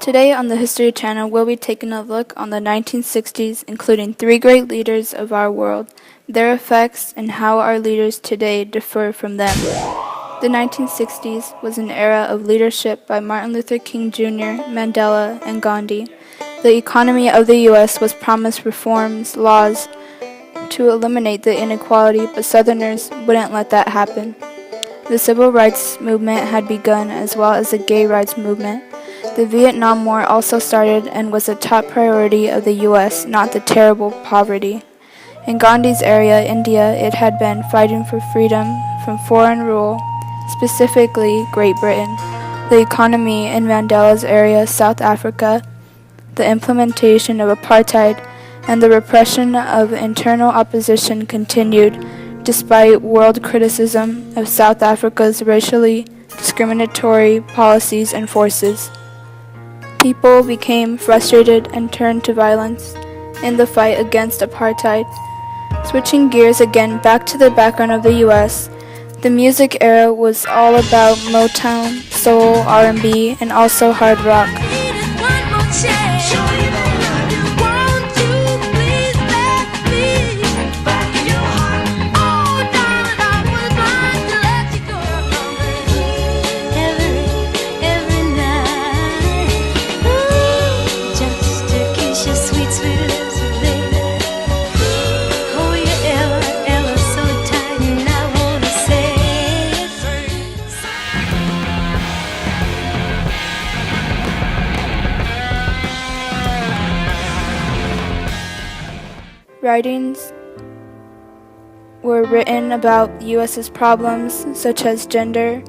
Today on the History Channel, we'll be taking a look on the 1960s, including three great leaders of our world, their effects, and how our leaders today differ from them. The 1960s was an era of leadership by Martin Luther King Jr., Mandela, and Gandhi. The economy of the U.S. was promised reforms, laws to eliminate the inequality, but Southerners wouldn't let that happen. The civil rights movement had begun, as well as the gay rights movement. The Vietnam War also started and was a top priority of the U.S., not the terrible poverty. In Gandhi's area, India, it had been fighting for freedom from foreign rule, specifically Great Britain. The economy in Mandela's area, South Africa, the implementation of apartheid, and the repression of internal opposition continued, despite world criticism of South Africa's racially discriminatory policies and forces. People became frustrated and turned to violence in the fight against apartheid. Switching gears again back to the background of the U.S., the music era was all about Motown, soul, R&B, and also hard rock. Writings were written about the U.S.'s problems such as gender,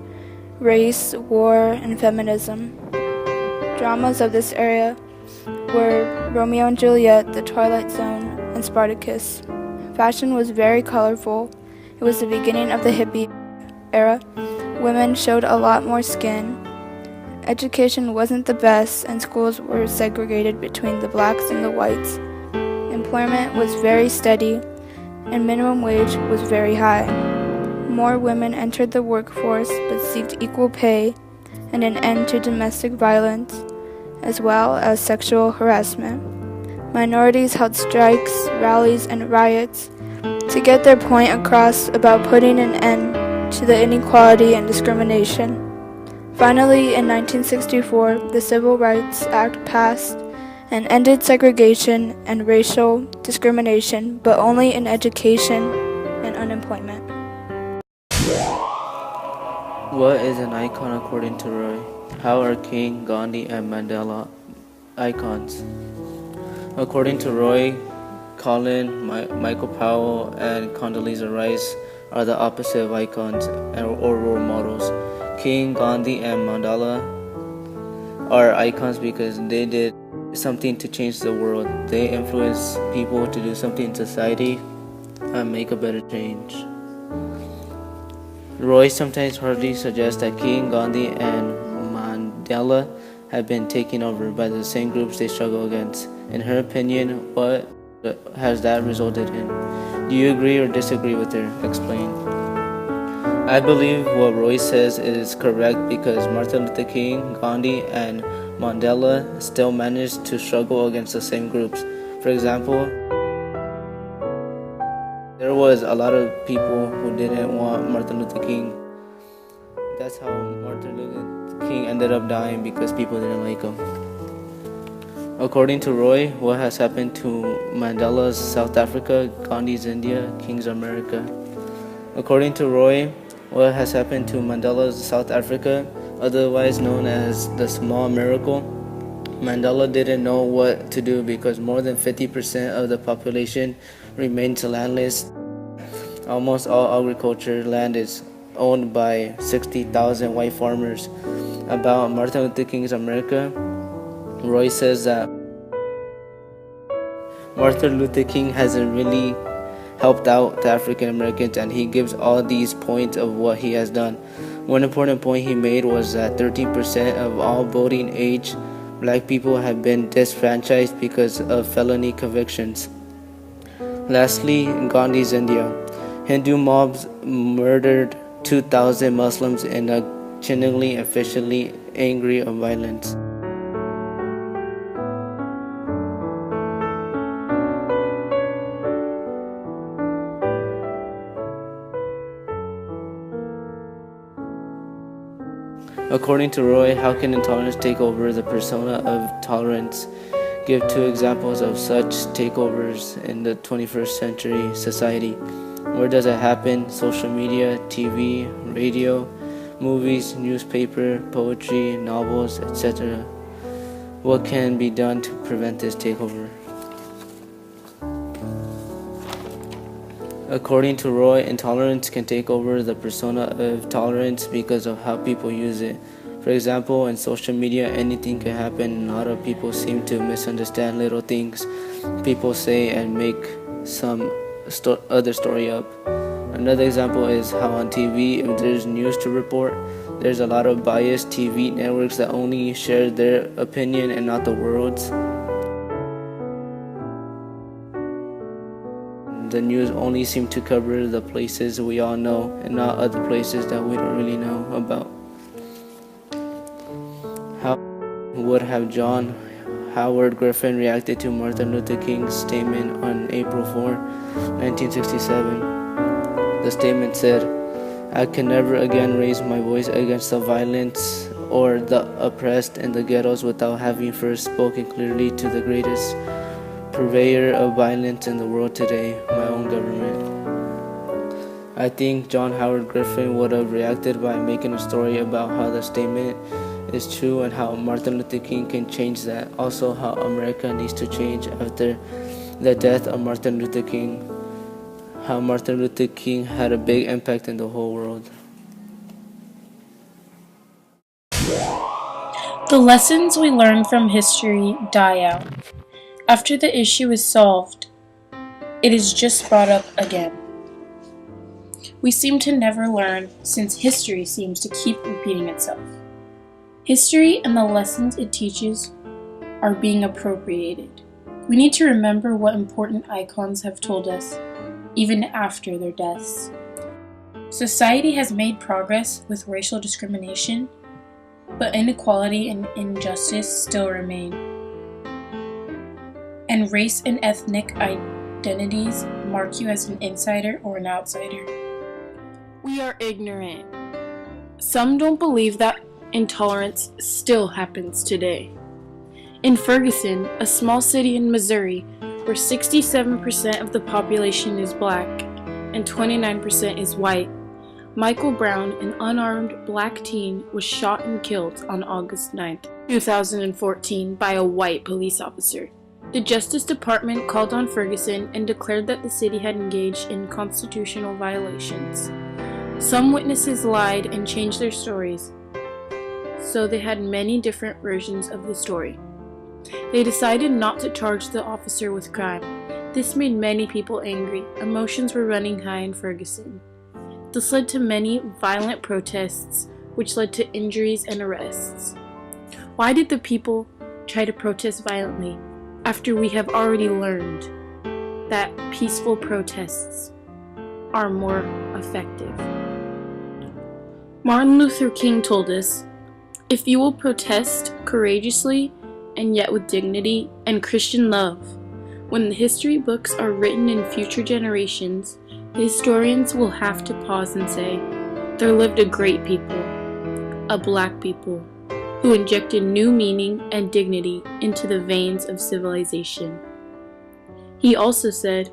race, war, and feminism. Dramas of this era were Romeo and Juliet, The Twilight Zone, and Spartacus. Fashion was very colorful. It was the beginning of the hippie era. Women showed a lot more skin. Education wasn't the best, and schools were segregated between the blacks and the whites. Employment was very steady, and minimum wage was very high. More women entered the workforce but seeked equal pay and an end to domestic violence, as well as sexual harassment. Minorities held strikes, rallies, and riots to get their point across about putting an end to the inequality and discrimination. Finally, in 1964, the Civil Rights Act passed and ended segregation and racial discrimination, but only in education and unemployment. What is an icon according to Roy? How are King, Gandhi, and Mandela icons? According to Roy, Colin, Michael Powell, and Condoleezza Rice are the opposite of icons or role models. King, Gandhi, and Mandela are icons because they did something to change the world. They influence people to do something in society and make a better change. Roy sometimes hardly suggests that King, Gandhi, and Mandela have been taken over by the same groups they struggle against. In her opinion, what has that resulted in? Do you agree or disagree with her? Explain. I believe what Roy says is correct because Martin Luther King, Gandhi, and Mandela still managed to struggle against the same groups. For example, there was a lot of people who didn't want Martin Luther King. That's how Martin Luther King ended up dying, because people didn't like him. According to Roy, what has happened to Mandela's South Africa, Gandhi's India, King's America? According to Roy, what has happened to Mandela's South Africa, otherwise known as the Small Miracle? Mandela didn't know what to do because more than 50% of the population remains landless. Almost all agriculture land is owned by 60,000 white farmers. About Martin Luther King's America, Roy says that Martin Luther King hasn't really helped out the African Americans, and he gives all these points of what he has done. One important point he made was that 13% of all voting age black people have been disfranchised because of felony convictions. Lastly, Gandhi's India. Hindu mobs murdered 2,000 Muslims in a chillingly, efficiently angry of violence. According to Roy, how can intolerance take over the persona of tolerance? Give 2 examples of such takeovers in the 21st century society. Where does it happen? Social media, TV, radio, movies, newspaper, poetry, novels, etc. What can be done to prevent this takeover? According to Roy, intolerance can take over the persona of tolerance because of how people use it. For example, in social media, anything can happen. A lot of people seem to misunderstand little things people say and make some other story up. Another example is how on TV, if there's news to report, there's a lot of biased TV networks that only share their opinion and not the world's. The news only seem to cover the places we all know and not other places that we don't really know about. How would have John Howard Griffin reacted to Martin Luther King's statement on April 4, 1967? The statement said, "I can never again raise my voice against the violence or the oppressed in the ghettos without having first spoken clearly to the greatest purveyor of violence in the world today, my own government." I think John Howard Griffin would have reacted by making a story about how the statement is true and how Martin Luther King can change that. Also, how America needs to change after the death of Martin Luther King. How Martin Luther King had a big impact in the whole world. The lessons we learn from history die out. After the issue is solved, it is just brought up again. We seem to never learn since history seems to keep repeating itself. History and the lessons it teaches are being appropriated. We need to remember what important icons have told us, even after their deaths. Society has made progress with racial discrimination, but inequality and injustice still remain. And race and ethnic identities mark you as an insider or an outsider. We are ignorant. Some don't believe that intolerance still happens today. In Ferguson, a small city in Missouri, where 67% of the population is black and 29% is white, Michael Brown, an unarmed black teen, was shot and killed on August 9, 2014 by a white police officer. The Justice Department called on Ferguson and declared that the city had engaged in constitutional violations. Some witnesses lied and changed their stories, so they had many different versions of the story. They decided not to charge the officer with crime. This made many people angry. Emotions were running high in Ferguson. This led to many violent protests, which led to injuries and arrests. Why did the people try to protest violently after we have already learned that peaceful protests are more effective? Martin Luther King told us, "If you will protest courageously and yet with dignity and Christian love, when the history books are written in future generations, the historians will have to pause and say, there lived a great people, a black people, who injected new meaning and dignity into the veins of civilization." He also said,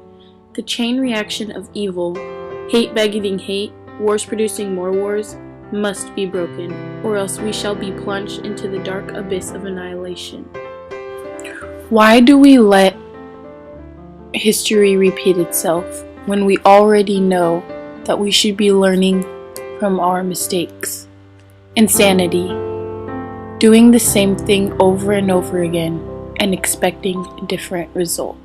"The chain reaction of evil, hate begetting hate, wars producing more wars, must be broken, or else we shall be plunged into the dark abyss of annihilation." Why do we let history repeat itself when we already know that we should be learning from our mistakes? Insanity. Doing the same thing over and over again and expecting different results.